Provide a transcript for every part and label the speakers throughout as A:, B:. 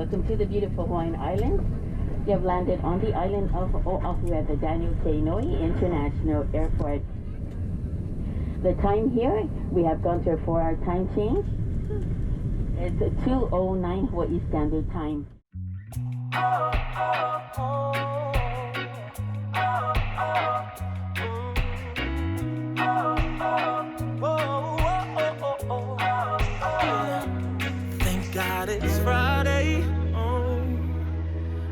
A: Welcome to the beautiful Hawaiian Islands. You have landed on the island of Oahu at the Daniel K. Inouye International Airport. The time here, we have gone through a 4-hour time change. It's 2:09 Hawaii Standard Time.
B: Thank God it's Friday.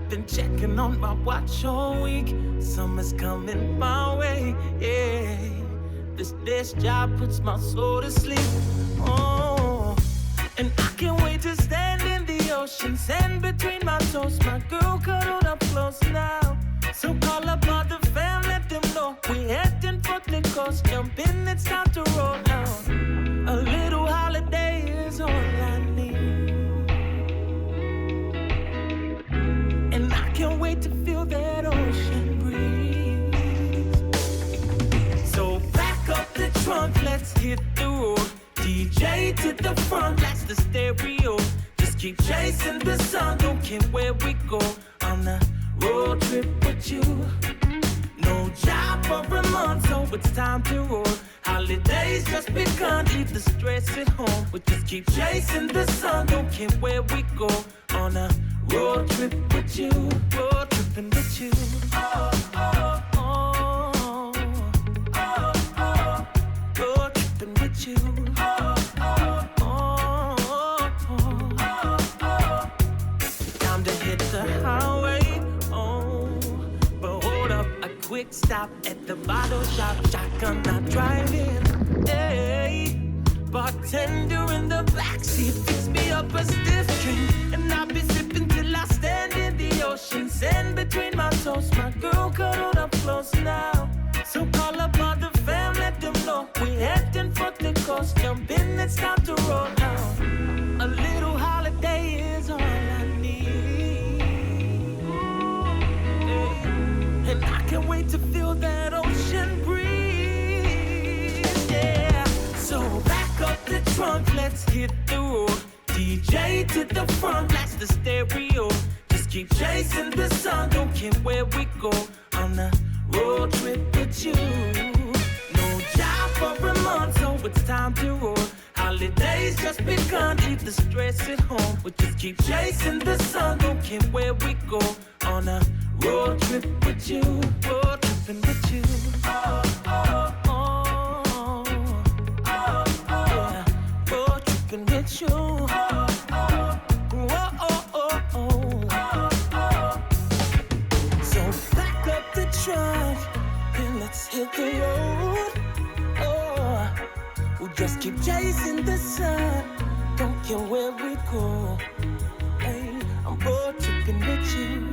B: Been checking on my watch all week. Summer's coming my way. Yeah, this job puts my soul to sleep. And I can't wait to stand in the ocean, sand between my toes. My girl cuddled up close now. So call up all the fam, let them know we heading for the coast. Jump in, it's time to roll out. A little holiday is all I need. And I can't wait to feel that ocean breeze. So pack up the trunk, let's hit the road. DJ to the front, blast the stereo. Just keep chasing the sun, don't care where we go. On a road trip with you. No job for a month, so it's time to roll. Holidays just begun, leave the stress at home. We just keep chasing the sun, don't care where we go. On a road trip with you, road tripping with you. Oh, oh, oh, oh, oh, road tripping with you. Oh, oh, oh, oh, oh. Time to hit the highway. Quick stop at the bottle shop, shotgun not driving. Hey, bartender in the backseat, fix me up a stiff drink, and I'll be sipping till I stand in the ocean, sand between my toes. My girl cuddled up close now, so call up all the fam, let them know we heading for the coast. Jump in, it's time to roll out. A little holiday is all I need. And I can't wait to feel that ocean breeze, yeah. So back up the trunk, let's hit the road. DJ to the front, blast the stereo. Just keep chasing the sun, don't care where we go. On a road trip with you. No job for a month, so it's time to roll. Holidays just begun, leave the stress at home. We just keep chasing the sun, don't care where we go. On a road trip with you, road tripping with you. Oh, oh, oh, oh, oh, yeah. Road tripping with you. Oh, oh, oh, oh, oh, oh. So back up the truck and let's hit the road. Oh, we'll just keep chasing the sun, don't care where we go. Hey, I'm road tripping with you.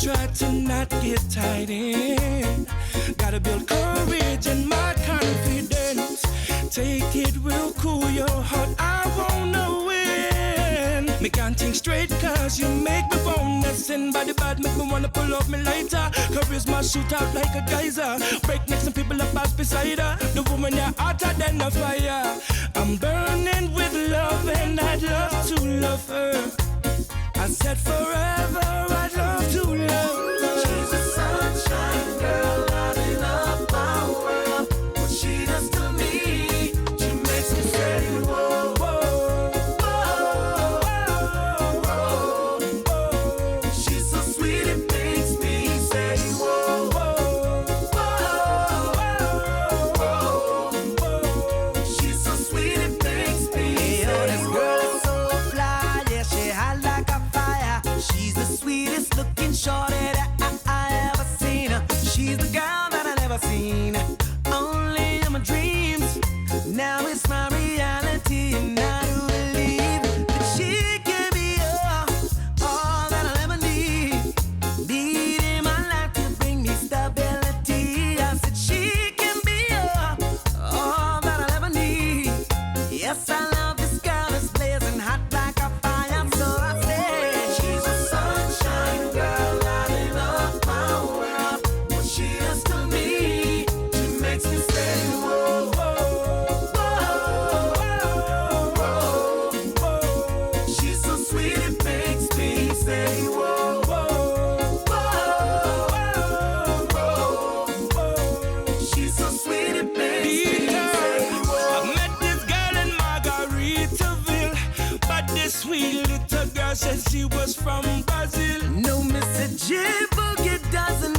B: try to not get tied in. Gotta build courage and my confidence. Take it real cool, your heart, I wanna win. Me can't think straight cause you make me wanna sin. Body bad make me wanna pull up me lighter. Charisma shoot out like a geyser. Break necks and people up pass beside her. The woman you're hotter than a fire. I'm burning with love and I'd love to love her. I said forever I'd love to love her.
C: She's a sunshine girl, lighting up my world. What she does to me, she makes me say whoa, whoa, whoa, whoa, whoa. She's so sweet it makes me say whoa, whoa, whoa, whoa, whoa. She's so sweet it makes me say
D: oh, this girl is so fly, yeah, she hot like a fire. She's the sweetest looking shorty that I ever seen. She's the girl that I never seen. Only in my dreams. Now it's my reality, and I do believe that she can be all that I'll ever need. Lead in my life to bring me stability. I said she can be all that I'll ever need. Yes, I love this girl that's blazing hot like a fire. So I say
C: she's a sunshine girl, lighting up my world. What she does to me, she makes me say whoa, whoa, whoa, whoa, whoa. She's so sweet it makes me say whoa, whoa, whoa, whoa, whoa. She's so sweet it makes me say whoa.
B: I met this girl in Margaritaville, but this sweet little girl said she was from Brazil.
D: no Mr. J Boogie doesn't